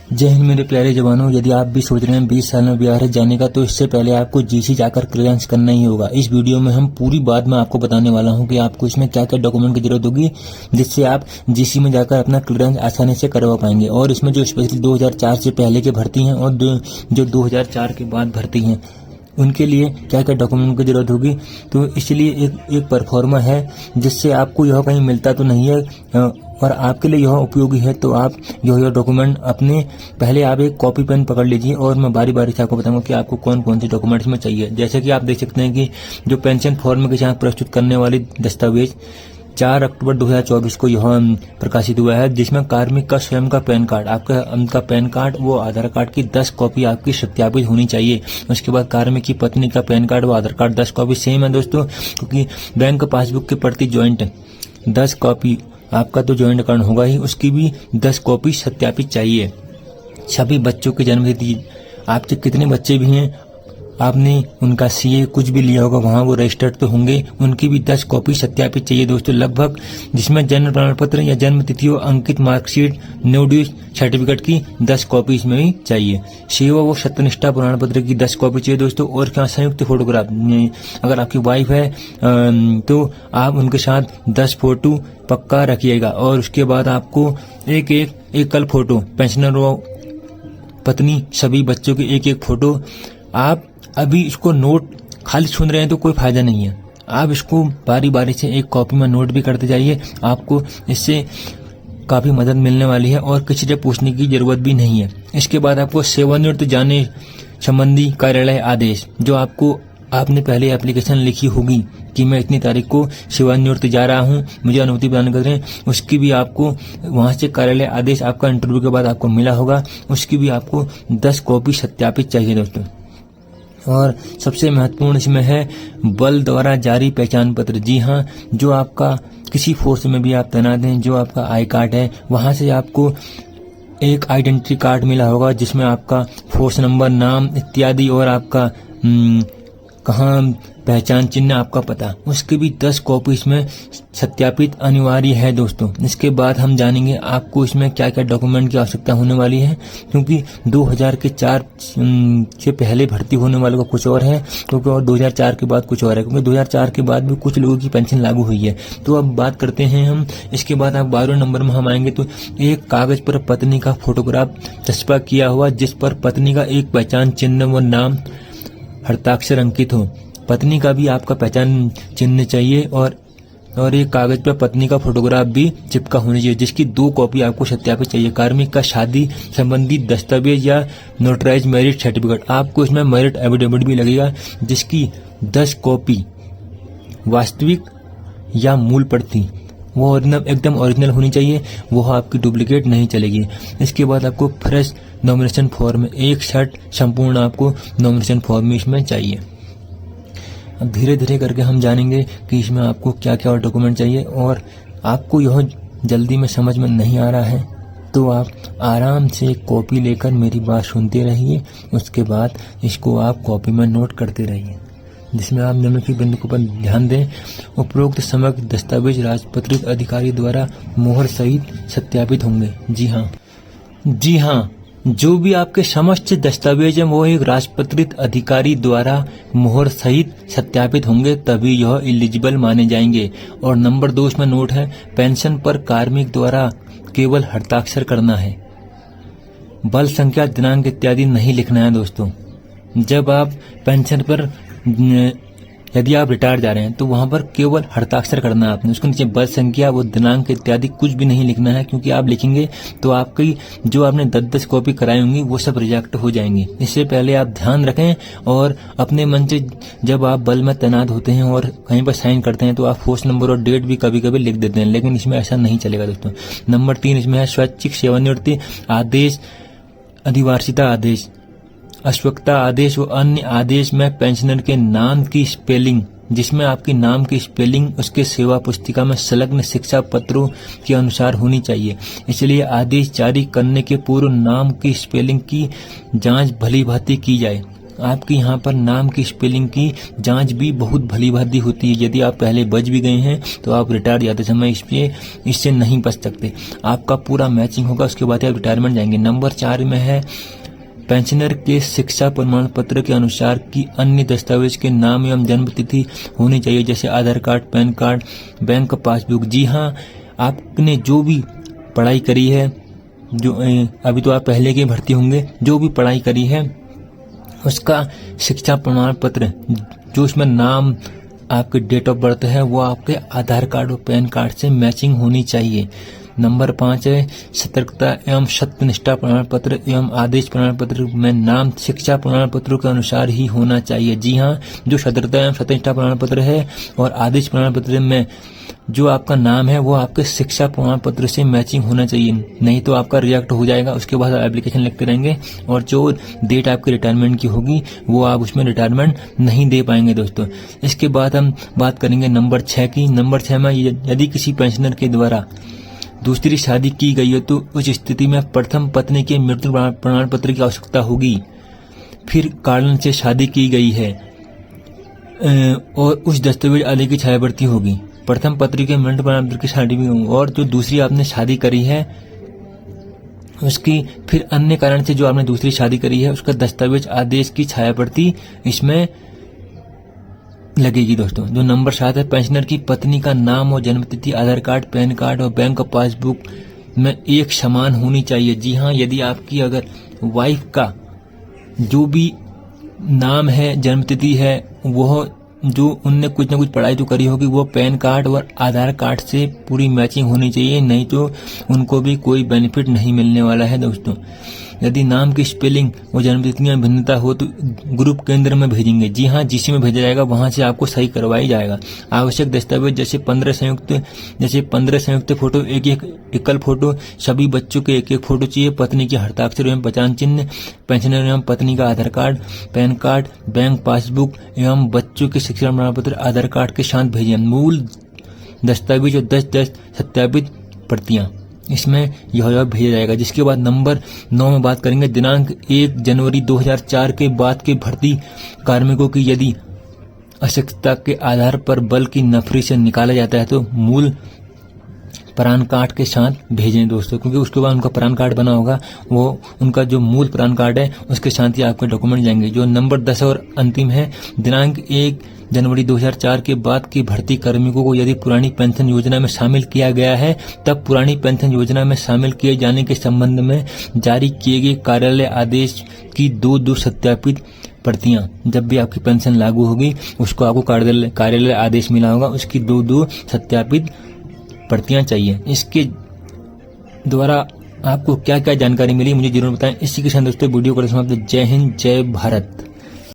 जय हिंद मेरे प्यारे जवानों, यदि आप भी सोच रहे हैं 20 साल में बिहार जाने का, तो इससे पहले आपको जीसी जाकर क्लियरेंस करना ही होगा। इस वीडियो में हम पूरी बात मैं आपको बताने वाला हूं कि आपको इसमें क्या क्या डॉक्यूमेंट की जरूरत होगी, जिससे आप जीसी में जाकर अपना क्लियरेंस आसानी से करवा पाएंगे। और इसमें जो स्पेशली 2004 से पहले के भर्ती हैं और जो 2004 के बाद भर्ती हैं, उनके लिए क्या क्या डॉक्यूमेंट की जरूरत होगी। तो इसलिए एक परफॉर्मा है जिससे आपको यह कहीं मिलता तो नहीं है और आपके लिए यह उपयोगी है। तो आप यह डॉक्यूमेंट अपने पहले आप एक कॉपी पेन पकड़ लीजिए और मैं बारी बारी से आपको बताऊंगा कि आपको कौन कौन से डॉक्यूमेंट्स में चाहिए। जैसे कि आप देख सकते हैं कि जो पेंशन फॉर्म के साथ प्रस्तुत करने वाली दस्तावेज 4 अक्टूबर 2024 को यह प्रकाशित हुआ है, जिसमें कार्मिक का स्वयं का पैन कार्ड, आपका पैन कार्ड वो आधार कार्ड की 10 कॉपी आपकी सत्यापित होनी चाहिए। उसके बाद कार्मिक की पत्नी का पैन कार्ड वो आधार कार्ड 10 कॉपी सेम है दोस्तों, क्योंकि बैंक पासबुक की प्रति ज्वाइंट 10 कॉपी, आपका तो ज्वाइंट अकाउंट होगा ही, उसकी भी 10 कॉपी सत्यापित चाहिए। सभी बच्चों की जन्मतिथि, आपके कितने बच्चे भी हैं, आपने उनका सीए कुछ भी लिया होगा वहां वो रजिस्टर्ड तो होंगे, उनकी भी 10 कॉपी सत्यापित चाहिए दोस्तों लगभग, जिसमें जन्म प्रमाण पत्र या जन्म तिथि और अंकित मार्कशीट न्यू ड्यू सर्टिफिकेट की 10 कॉपी इसमें भी चाहिए। सेवा व सत्यनिष्ठा प्रमाण पत्र की 10 कॉपी चाहिए दोस्तों। और क्या संयुक्त फोटोग्राफ, अगर आपकी वाइफ है तो आप उनके साथ 10 फोटो पक्का रखिएगा। और उसके बाद आपको एक एकल फोटो, पेंशनर व पत्नी सभी बच्चों की एक फोटो। आप अभी इसको नोट खाली सुन रहे हैं तो कोई फायदा नहीं है, आप इसको बारी बारी से एक कॉपी में नोट भी करते जाइए, आपको इससे काफी मदद मिलने वाली है और किसी से पूछने की जरूरत भी नहीं है। इसके बाद आपको सेवानिवृत्त जाने संबंधी कार्यालय आदेश, जो आपने पहले एप्लीकेशन लिखी होगी कि मैं इतनी तारीख को सेवानिवृत्त जा रहा हूं, मुझे अनुमति प्रदान कर दें, उसकी भी आपको वहां से कार्यालय आदेश आपका इंटरव्यू के बाद आपको मिला होगा, उसकी भी आपको 10 कॉपी सत्यापित चाहिए दोस्तों। और सबसे महत्वपूर्ण इसमें है बल द्वारा जारी पहचान पत्र। जी हाँ, जो आपका किसी फोर्स में भी आप तैनात हैं, जो आपका आई कार्ड है, वहां से आपको एक आइडेंटिटी कार्ड मिला होगा जिसमें आपका फोर्स नंबर, नाम इत्यादि और आपका कहाँ पहचान चिन्ह, आपका पता, उसकी भी 10 कॉपी इसमें सत्यापित अनिवार्य है दोस्तों। इसके बाद हम जानेंगे आपको इसमें क्या क्या डॉक्यूमेंट की आवश्यकता होने वाली है, क्योंकि 2004 से पहले भर्ती होने वालों का कुछ और है, क्योंकि और 2004 के बाद कुछ और है, क्योंकि 2004 के बाद भी कुछ लोगों की पेंशन लागू हुई है। तो अब बात करते हैं हम, इसके बाद आप 12वें नंबर में हम आएंगे तो एक कागज पर पत्नी का फोटोग्राफ चस्पा किया हुआ, जिस पर पत्नी का एक पहचान चिन्ह व नाम हस्ताक्षर अंकित हो। पत्नी का भी आपका पहचान चिन्ह चाहिए और एक कागज पर पत्नी का फोटोग्राफ भी चिपका होना चाहिए, जिसकी 2 कॉपी आपको सत्यापित चाहिए। कार्मिक का शादी संबंधी दस्तावेज या नोटराइज मैरिज सर्टिफिकेट, आपको इसमें मैरिज एफिडेविट भी लगेगा, जिसकी 10 कॉपी वास्तविक या मूल प्रति, वो ओरिजिनल एकदम ओरिजिनल होनी चाहिए, वो आपकी डुप्लीकेट नहीं चलेगी। इसके बाद आपको फ्रेश नॉमिनेशन फॉर्म, एक शर्ट संपूर्ण आपको नॉमिनेशन फॉर्म में इसमें चाहिए। अब धीरे धीरे करके हम जानेंगे कि इसमें आपको क्या क्या और डॉक्यूमेंट चाहिए। और आपको यह जल्दी में समझ में नहीं आ रहा है तो आप आराम से कॉपी लेकर मेरी बात सुनते रहिए, उसके बाद इसको आप कॉपी में नोट करते रहिए, जिसमें आप निम्नलिखित बिंदु पर ध्यान दें। उपरोक्त समग्र दस्तावेज राजपत्रित अधिकारी द्वारा मोहर सहित सत्यापित होंगे। जी हाँ, जो भी आपके समस्त दस्तावेज हैं वो एक राजपत्रित अधिकारी द्वारा मोहर सहित सत्यापित होंगे, तभी यह एलिजिबल माने जाएंगे। और नंबर 2 इसमें नोट है, पेंशन पर कार्मिक द्वारा केवल हस्ताक्षर करना है, बल संख्या, दिनांक इत्यादि नहीं लिखना है दोस्तों। जब आप पेंशन पर, यदि आप रिटायर जा रहे हैं तो वहां पर केवल हस्ताक्षर करना है आपने, उसके नीचे बल संख्या, वो दिनांक इत्यादि कुछ भी नहीं लिखना है, क्योंकि आप लिखेंगे तो आपकी जो आपने 10-10 कॉपी कराई होंगी वो सब रिजेक्ट हो जाएंगी। इससे पहले आप ध्यान रखें और अपने मन से जब आप बल में तैनात होते हैं और कहीं पर साइन करते हैं तो आप फोर्स नंबर और डेट भी कभी कभी लिख देते हैं, लेकिन इसमें ऐसा नहीं चलेगा दोस्तों। नंबर 3 इसमें है स्वैच्छिक सेवानिवृत्ति आदेश, अधिवार्षिता आदेश, अस्वक्ता आदेश व अन्य आदेश में पेंशनर के नाम की स्पेलिंग, जिसमें आपके नाम की स्पेलिंग उसके सेवा पुस्तिका में संलग्न शिक्षा पत्रों के अनुसार होनी चाहिए। इसलिए आदेश जारी करने के पूर्व नाम की स्पेलिंग की जांच भली भांति की जाए। आपकी यहाँ पर नाम की स्पेलिंग की जांच भी बहुत भली भांति होती है। यदि आप पहले बच भी गए हैं तो आप रिटायर जाते समय इससे नहीं बच सकते। आपका पूरा मैचिंग होगा, उसके बाद आप रिटायरमेंट जाएंगे। नंबर 4 में है पेंशनर के शिक्षा प्रमाण पत्र के अनुसार की अन्य दस्तावेज के नाम एवं जन्म तिथि होनी चाहिए, जैसे Aadhaar card, PAN card, bank passbook. जी हाँ, आपने जो भी पढ़ाई करी है, जो अभी तो आप पहले के भर्ती होंगे, जो भी पढ़ाई करी है उसका शिक्षा प्रमाण पत्र, जो उसमें नाम, आपके डेट ऑफ बर्थ है, वो आपके आधार कार्ड और पैन कार्ड से मैचिंग होनी चाहिए। नंबर 5 है सतर्कता एवं सत्यनिष्ठा प्रमाण पत्र एवं आदेश प्रमाण पत्र में नाम शिक्षा प्रमाण पत्रों के अनुसार ही होना चाहिए। जी हाँ, जो सतर्कता एवं सत्यनिष्ठा प्रमाण पत्र है और आदेश प्रमाण पत्र में जो आपका नाम है वो आपके शिक्षा प्रमाण पत्र से मैचिंग होना चाहिए, नहीं तो आपका रिजेक्ट हो जाएगा। उसके बाद एप्लीकेशन लिखते रहेंगे और जो डेट आपकी रिटायरमेंट की होगी वो आप उसमें रिटायरमेंट नहीं दे पाएंगे दोस्तों। इसके बाद हम बात करेंगे नंबर 6 की। नंबर 6 में यदि किसी पेंशनर के द्वारा दूसरी शादी की गई हो तो उस स्थिति में प्रथम पत्नी के मृत्यु प्रमाण पत्र की आवश्यकता होगी। फिर कारण से शादी की गई है और उस दस्तावेज आदि की छायाप्रति होगी। प्रथम पत्री के मृत्यु प्रमाण पत्र की सर्टिफिकेट और जो दूसरी आपने शादी करी है उसकी, फिर अन्य कारण से जो आपने दूसरी शादी करी है उसका दस्तावेज आदेश की छायाप्रति इसमें लगेगी दोस्तों। जो नंबर 7 है पेंशनर की पत्नी का नाम और जन्मतिथि आधार कार्ड, पैन कार्ड और बैंक पासबुक में एक समान होनी चाहिए। जी हाँ, यदि आपकी अगर वाइफ का जो भी नाम है, जन्मतिथि है, वह जो उनने कुछ ना कुछ पढ़ाई तो करी होगी वो पैन कार्ड और आधार कार्ड से पूरी मैचिंग होनी चाहिए, नहीं तो उनको भी कोई बेनिफिट नहीं मिलने वाला है दोस्तों। यदि नाम की स्पेलिंग और जन्मतिथि में भिन्नता हो तो ग्रुप केंद्र में भेजेंगे। जी हाँ, जिसी में भेजा जाएगा वहां से आपको सही करवाई जाएगा। आवश्यक दस्तावेज जैसे 15 संयुक्त फोटो, एक एकल फोटो, सभी बच्चों के एक फोटो चाहिए, पत्नी के हस्ताक्षर एवं पहचान चिन्ह, पेंशनर एवं पत्नी का Aadhaar card, PAN card, bank passbook एवं बच्चों के शिक्षा प्रमाण पत्र आधार कार्ड के साथ भेजिए। मूल दस्तावेज और 10 सत्यापित प्रतियां इसमें यह भेजा जाएगा। जिसके बाद नंबर 9 में बात करेंगे दिनांक 1 जनवरी 2004 के बाद के भर्ती कार्मिकों की यदि अशिक्षितता के आधार पर बल की नफरी से निकाला जाता है तो मूल पैन कार्ड के साथ भेजें दोस्तों, क्योंकि उसके बाद उनका पैन कार्ड बना होगा, वो उनका जो मूल पैन कार्ड है उसके साथ ही आपके डॉक्यूमेंट जाएंगे। जो नंबर 10 और अंतिम है दिनांक 1 जनवरी 2004 के बाद की भर्ती कार्मिकों को यदि पुरानी पेंशन योजना में शामिल किया गया है तब पुरानी पेंशन योजना में शामिल किए जाने के संबंध में जारी किए गए कार्यालय आदेश की 2 सत्यापित प्रतियां, जब भी आपकी पेंशन लागू होगी उसको आपको कार्यालय आदेश मिला होगा, उसकी 2 सत्यापित प्रतियां चाहिए। इसके द्वारा आपको क्या क्या जानकारी मिली मुझे जरूर बताएं। इसी के साथ दोस्तों वीडियो को समाप्त। जय हिंद, जय भारत।